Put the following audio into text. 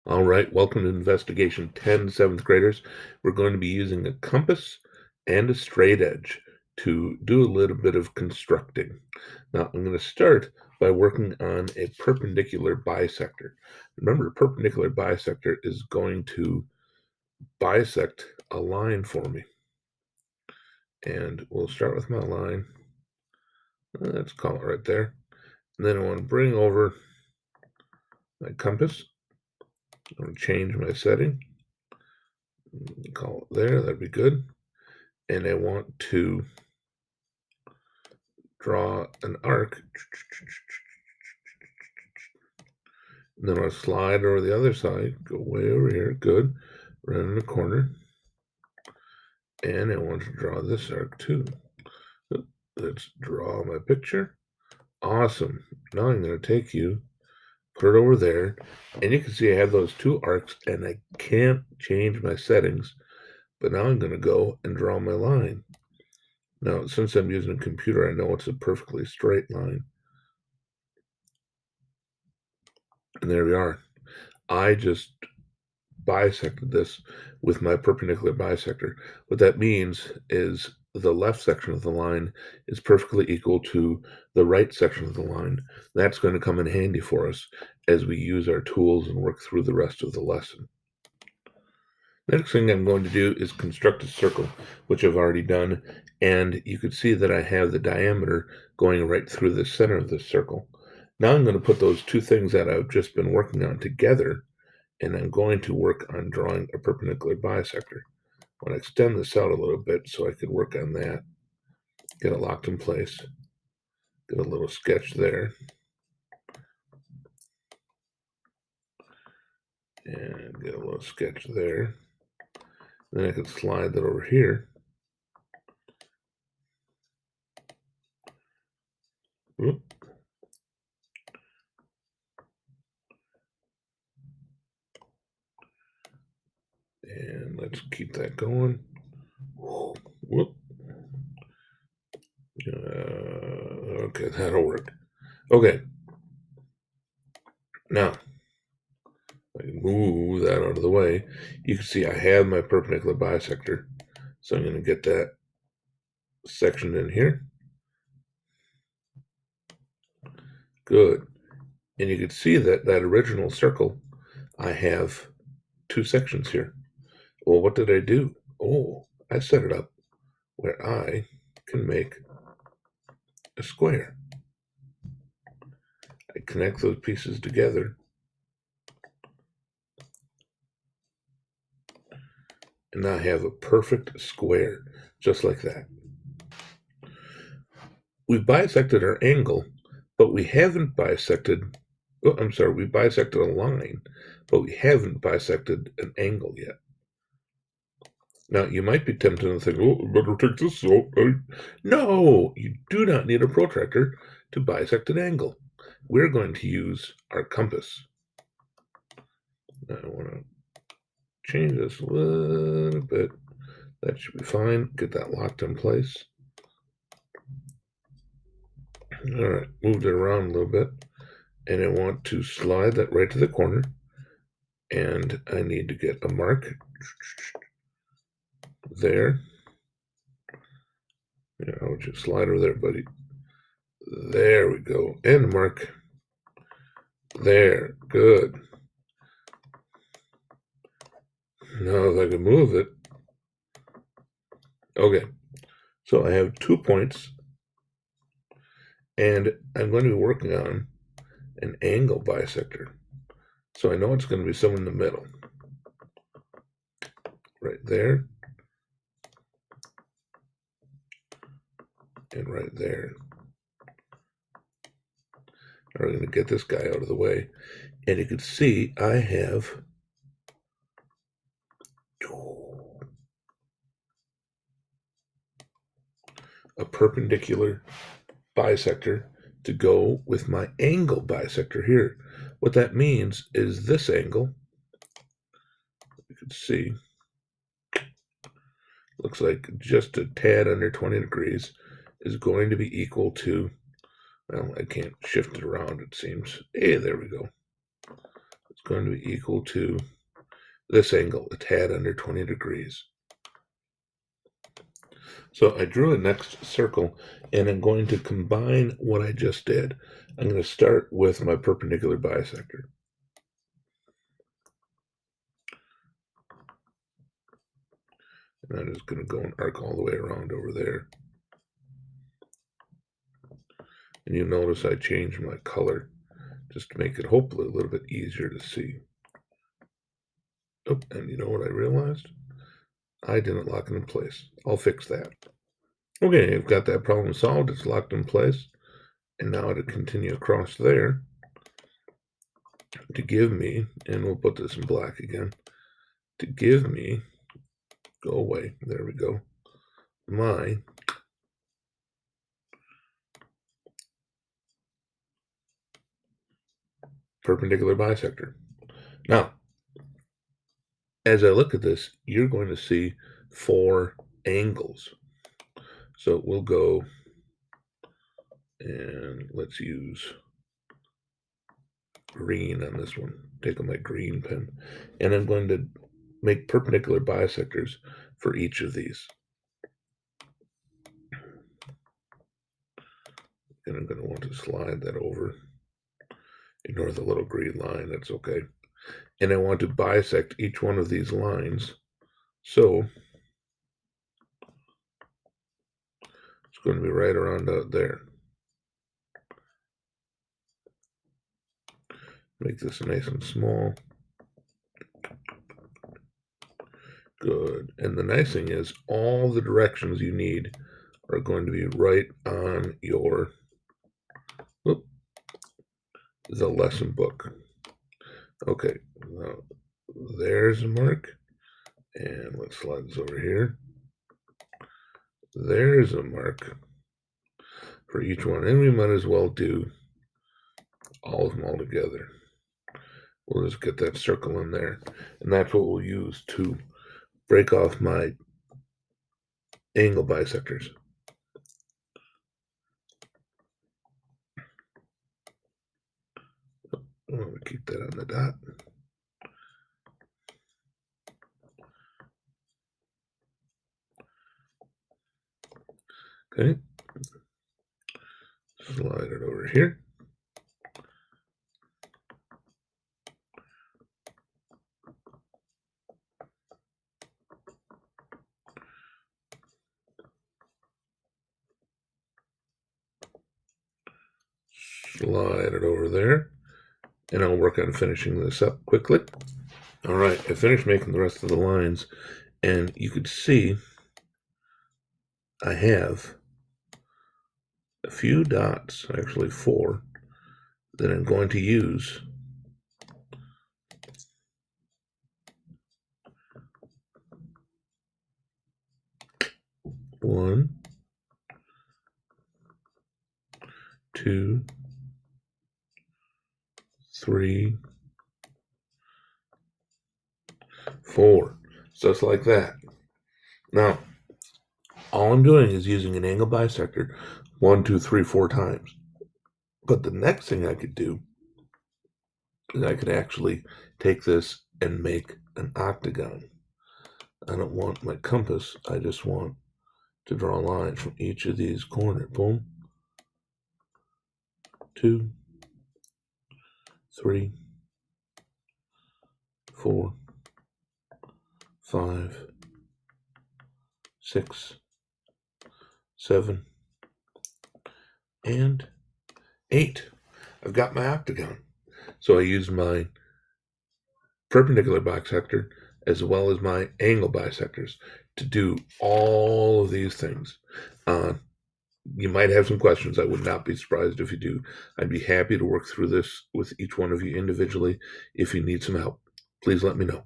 All right, welcome to Investigation 10, 7th graders. We're going to be using a compass and a straight edge to do a little bit of constructing. Now, I'm going to start by working on a perpendicular bisector. Remember, a perpendicular bisector is going to bisect a line for me. And we'll start with my line. Let's call it right there. And then I want to bring over my compass. I'm going to change my setting. Call it there. That'd be good. And I want to draw an arc. And then I'll slide over the other side, go way over here, good, right in the corner. And I want to draw this arc too. So let's draw my picture. Awesome. Now I'm going to take you, put it over there, and you can see I have those two arcs, and I can't change my settings. But now I'm going to go and draw my line. Now, since I'm using a computer, I know it's a perfectly straight line. And there we are. I just bisected this with my perpendicular bisector. What that means is the left section of the line is perfectly equal to the right section of the line. That's going to come in handy for us as we use our tools and work through the rest of the lesson. Next thing I'm going to do is construct a circle, which I've already done, and you can see that I have the diameter going right through the center of this circle. Now I'm going to put those two things that I've just been working on together, and I'm going to work on drawing a perpendicular bisector. I want to extend this out a little bit so I can work on that, get it locked in place, get a little sketch there, and get a little sketch there. Then I can slide that over here. Oop. And let's keep that going. Whoop. Okay, that'll work. Okay. Now, I can move that out of the way. You can see I have my perpendicular bisector. So I'm going to get that section in here. Good. And you can see that original circle, I have two sections here. Well, what did I do? Oh, I set it up where I can make a square. I connect those pieces together, and now I have a perfect square, just like that. We've bisected our angle, but we haven't bisected, we bisected a line, but we haven't bisected an angle yet. Now, you might be tempted to think, oh, I better take this out. No, you do not need a protractor to bisect an angle. We're going to use our compass. Now, I want to change this a little bit. That should be fine. Get that locked in place. All right, moved it around a little bit. And I want to slide that right to the corner. And I need to get a mark there. Yeah, I'll just slide over there, buddy. There we go. And a mark there. Good. Now if I can move it. Okay. So I have 2 points. And I'm going to be working on an angle bisector. So I know it's going to be somewhere in the middle. Right there. And right there. We're going to get this guy out of the way. And you can see I have a perpendicular bisector to go with my angle bisector here. What that means is this angle, you can see, looks like just a tad under 20 degrees, is going to be equal to, well, I can't shift it around, it seems. Hey, there we go. Let's going to be equal to this angle, a tad under 20 degrees. So I drew a next circle, and I'm going to combine what I just did. I'm going to start with my perpendicular bisector. And I'm just going to go and arc all the way around over there. And you notice I changed my color just to make it hopefully a little bit easier to see. Oh, and you know what I realized? I didn't lock it in place. I'll fix that. Okay, I've got that problem solved. It's locked in place. And now to continue across there to give me, and we'll put this in black again, to give me, go away, there we go, my perpendicular bisector. Now, as I look at this, you're going to see 4 angles. So we'll go and let's use green on this one. Take my green pen, and I'm going to make perpendicular bisectors for each of these. And I'm going to want to slide that over. Ignore the little green line, that's okay. And I want to bisect each one of these lines. So it's going to be right around out there. Make this nice and small. Good. And the nice thing is all the directions you need are going to be right on your the lesson book. Okay, now there's a mark. And let's slide this over here. There's a mark for each one. And we might as well do all of them all together. We'll just get that circle in there. And that's what we'll use to break off my angle bisectors. I'm going to keep that on the dot. Okay. Slide it over here. Slide it over there. And I'll work on finishing this up quickly. All right, I finished making the rest of the lines, and you could see I have a few dots, actually 4, that I'm going to use one, 2, 3, 4, just like that. Now, all I'm doing is using an angle bisector 1, 2, 3, 4 times. But the next thing I could do is I could actually take this and make an octagon. I don't want my compass. I just want to draw lines from each of these corners. Boom. 2, 3, 4, 5, 6, 7, and 8. I've got my octagon. So I use my perpendicular bisector as well as my angle bisectors to do all of these things. You might have some questions. I would not be surprised if you do. I'd be happy to work through this with each one of you individually. If you need some help, please let me know.